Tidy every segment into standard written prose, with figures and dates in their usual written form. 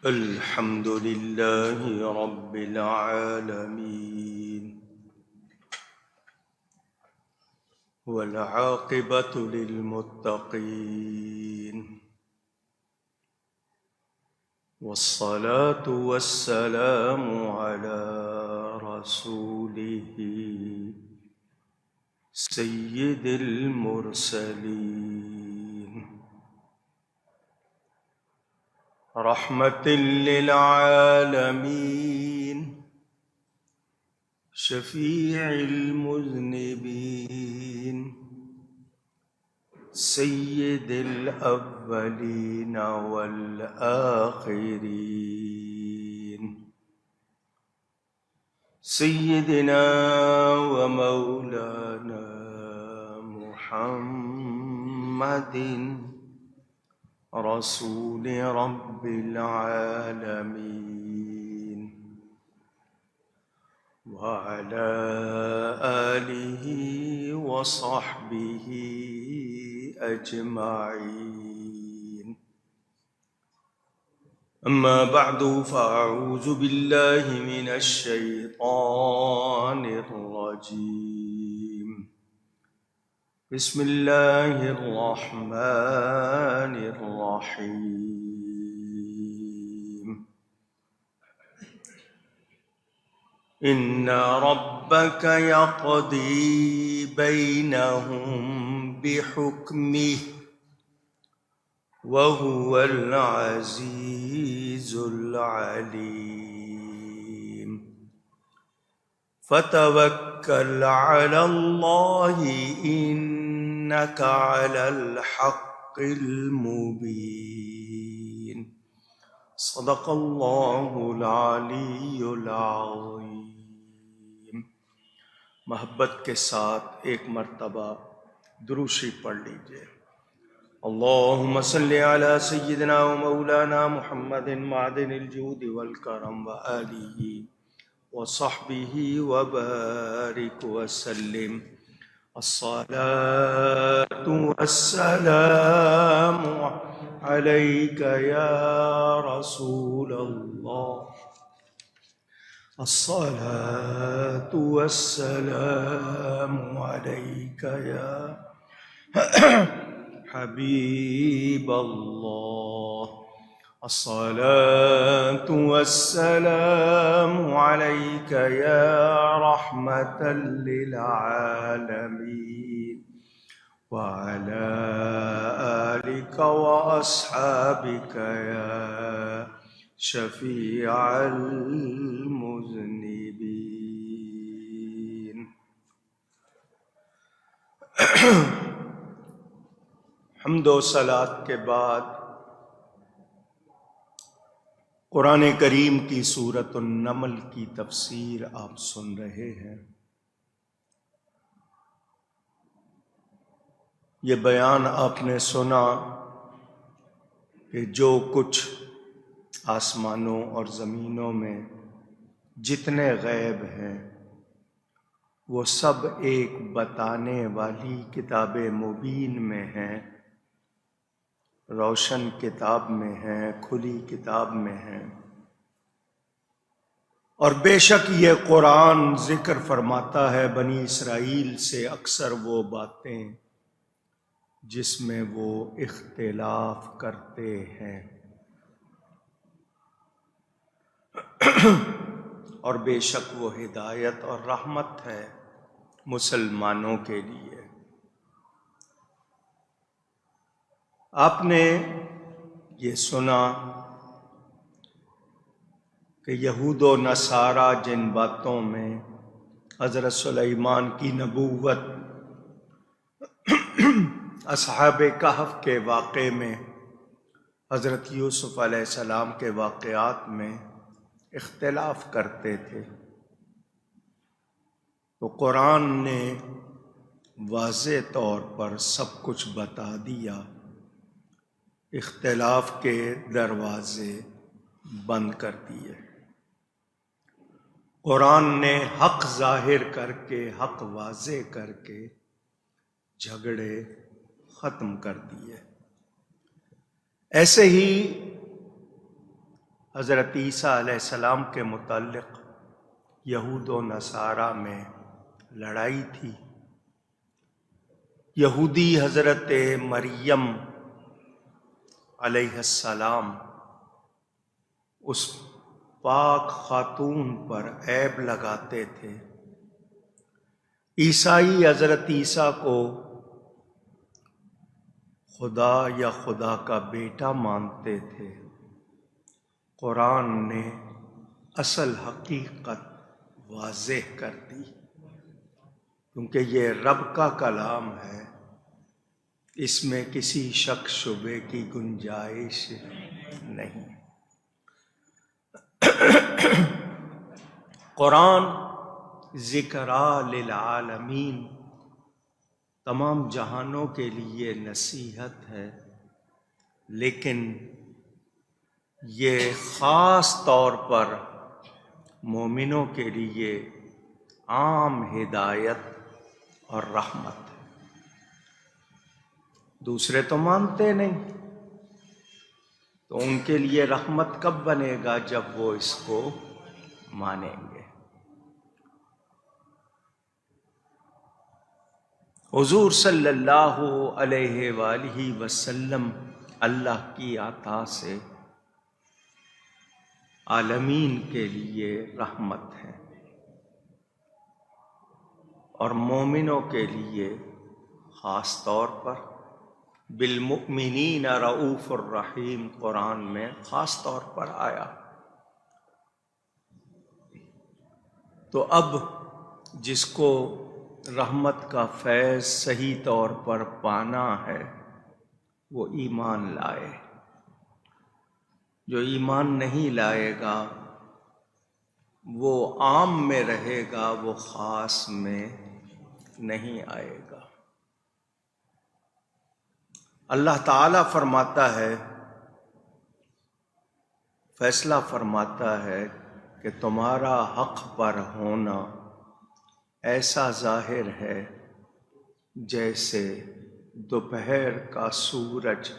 الحمد لله رب العالمين والعاقبة للمتقين والصلاة والسلام على رسوله سيد المرسلين رحمة للعالمين شفيع المذنبين سيد الأولين والآخرين سيدنا ومولانا محمد رسول رب العالمين وعلى آله وصحبه أجمعين. أما بعد فأعوذ بالله من الشيطان الرجيم. بسم الله الرحمن الرحيم. إن ربك يقضي بينهم بحكمه وهو العزيز العليم. فتوكل على الله إنك على الحق المبين. صدق الله العلی العظیم. محبت کے ساتھ ایک مرتبہ درود شریف پڑھ لیجئے. اللہم صلی علی سیدنا و مولانا محمد معدن الجود والکرم وآلہ وصحبہ وبارک وسلم. الصلاة والسلام عليك يا رسول الله. الصلاة والسلام عليك يا حبيب الله. الصلاة والسلام عليك يا رحمة للعالمين وعلى آلك وأصحابك يا شفيع المذنبين. حمد و صلات کے بعد قرآن کریم کی سورۃ النمل کی تفسیر آپ سن رہے ہیں. یہ بیان آپ نے سنا کہ جو کچھ آسمانوں اور زمینوں میں جتنے غیب ہیں وہ سب ایک بتانے والی کتاب مبین میں ہیں، روشن کتاب میں ہیں، کھلی کتاب میں ہیں. اور بے شک یہ قرآن ذکر فرماتا ہے بنی اسرائیل سے اکثر وہ باتیں جس میں وہ اختلاف کرتے ہیں، اور بے شک وہ ہدایت اور رحمت ہے مسلمانوں کے لیے. آپ نے یہ سنا کہ یہود و نصارہ جن باتوں میں حضرت سلیمان کی نبوت، اصحاب کہف کے واقعے میں، حضرت یوسف علیہ السلام کے واقعات میں اختلاف کرتے تھے، تو قرآن نے واضح طور پر سب کچھ بتا دیا، اختلاف کے دروازے بند کر دیے. قرآن نے حق ظاہر کر کے، حق واضح کر کے جھگڑے ختم کر دیے. ایسے ہی حضرت عیسیٰ علیہ السلام کے متعلق یہود و نصارہ میں لڑائی تھی۔ یہودی حضرت مریم علیہ السلام اس پاک خاتون پر عیب لگاتے تھے، عیسائی حضرت عیسیٰ کو خدا یا خدا کا بیٹا مانتے تھے۔ قرآن نے اصل حقیقت واضح کر دی، کیونکہ یہ رب کا کلام ہے، اس میں کسی شک شبے کی گنجائش نہیں۔ قرآن ذکرا للعالمین، تمام جہانوں کے لیے نصیحت ہے، لیکن یہ خاص طور پر مومنوں کے لیے عام ہدایت اور رحمت ہے۔ دوسرے تو مانتے نہیں، تو ان کے لیے رحمت کب بنے گا؟ جب وہ اس کو مانیں گے۔ حضور صلی اللہ علیہ وآلہ وسلم اللہ کی عطا سے عالمین کے لیے رحمت ہے، اور مومنوں کے لیے خاص طور پر بالمؤمنین رؤوف الرحیم قرآن میں خاص طور پر آیا۔ تو اب جس کو رحمت کا فیض صحیح طور پر پانا ہے وہ ایمان لائے، جو ایمان نہیں لائے گا وہ عام میں رہے گا، وہ خاص میں نہیں آئے گا۔ اللہ تعالیٰ فرماتا ہے، فیصلہ فرماتا ہے کہ تمہارا حق پر ہونا ایسا ظاہر ہے جیسے دوپہر کا سورج،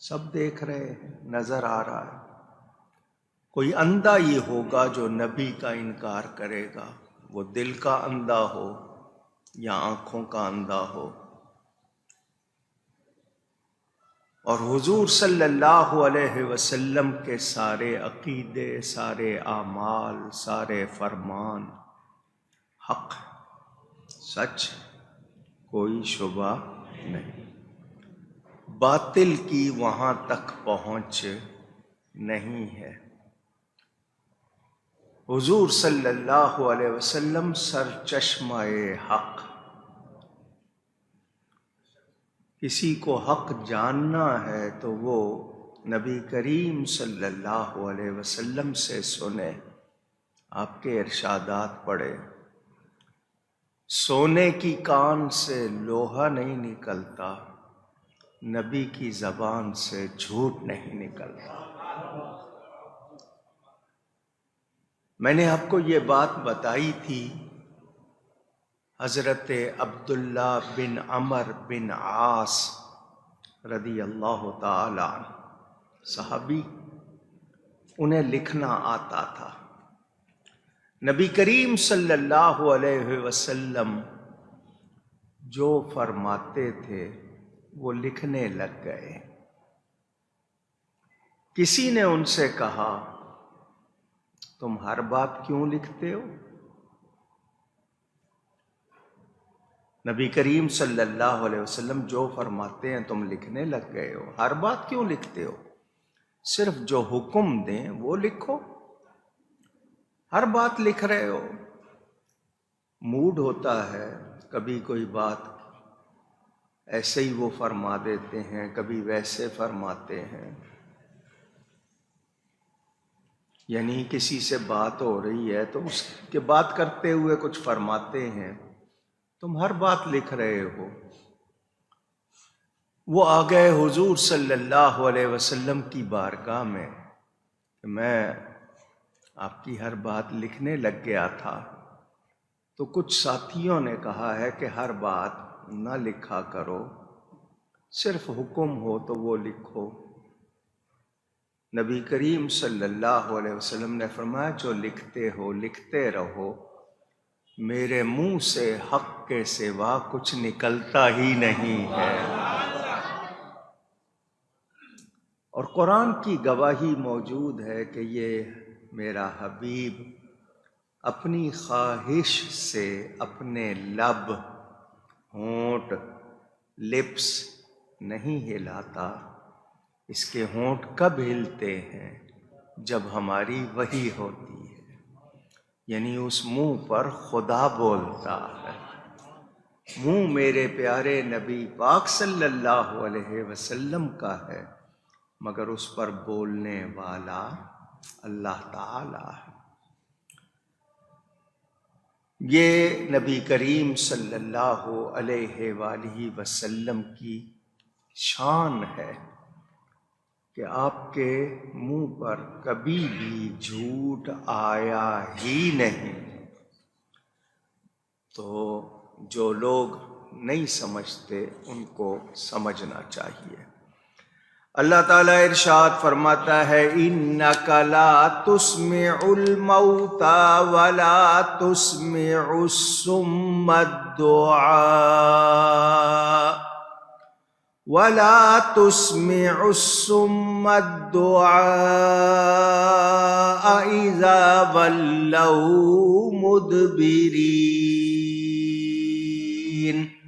سب دیکھ رہے ہیں، نظر آ رہا ہے۔ کوئی اندھا ہی ہوگا جو نبی کا انکار کرے گا، وہ دل کا اندھا ہو یا آنکھوں کا اندھا ہو۔ اور حضور صلی اللہ علیہ وسلم کے سارے عقیدے، سارے اعمال، سارے فرمان حق، سچ، کوئی شبہ نہیں، باطل کی وہاں تک پہنچ نہیں ہے۔ حضور صلی اللہ علیہ وسلم سرچشمہ حق، کسی کو حق جاننا ہے تو وہ نبی کریم صلی اللہ علیہ وسلم سے سنے، آپ کے ارشادات پڑھے۔ سونے کی کان سے لوہا نہیں نکلتا، نبی کی زبان سے جھوٹ نہیں نکلتا۔ میں نے آپ کو یہ بات بتائی تھی، حضرت عبداللہ بن عمر بن عاص رضی اللہ تعالی عنہ صحابی، انہیں لکھنا آتا تھا۔ نبی کریم صلی اللہ علیہ وسلم جو فرماتے تھے وہ لکھنے لگ گئے۔ کسی نے ان سے کہا، تم ہر بات کیوں لکھتے ہو؟ نبی کریم صلی اللہ علیہ وسلم جو فرماتے ہیں تم لکھنے لگ گئے ہو، ہر بات کیوں لکھتے ہو؟ صرف جو حکم دیں وہ لکھو، ہر بات لکھ رہے ہو۔ موڈ ہوتا ہے، کبھی کوئی بات ایسے ہی وہ فرما دیتے ہیں، کبھی ویسے فرماتے ہیں، یعنی کسی سے بات ہو رہی ہے تو اس کے بات کرتے ہوئے کچھ فرماتے ہیں، تم ہر بات لکھ رہے ہو۔ وہ آ گئے حضور صلی اللہ علیہ وسلم کی بارگاہ میں کہ میں آپ کی ہر بات لکھنے لگ گیا تھا۔ تو کچھ ساتھیوں نے کہا ہے کہ ہر بات نہ لکھا کرو، صرف حکم ہو تو وہ لکھو۔ نبی کریم صلی اللہ علیہ وسلم نے فرمایا جو لکھتے ہو لکھتے رہو، میرے منہ سے حق کے سوا کچھ نکلتا ہی نہیں ہے۔ اور قرآن کی گواہی موجود ہے کہ یہ میرا حبیب اپنی خواہش سے اپنے لب، ہونٹ، لپس نہیں ہلاتا۔ اس کے ہونٹ کب ہلتے ہیں؟ جب ہماری وحی ہوتی ہے، یعنی اس منہ پر خدا بولتا ہے۔ منہ میرے پیارے نبی پاک صلی اللہ علیہ وسلم کا ہے، مگر اس پر بولنے والا اللہ تعالی ہے۔ یہ نبی کریم صلی اللہ علیہ وآلہ وسلم کی شان ہے کہ آپ کے منہ پر کبھی بھی جھوٹ آیا ہی نہیں۔ تو جو لوگ نہیں سمجھتے ان کو سمجھنا چاہیے۔ اللہ تعالیٰ ارشاد فرماتا ہے اِنَّكَ لَا تُسْمِعُ الْمَوْتَى وَلَا تُسْمِعُ الصُّمَّ الدُّعَاءَ إِذَا وَلَّوْا مُدْبِرِينَ۔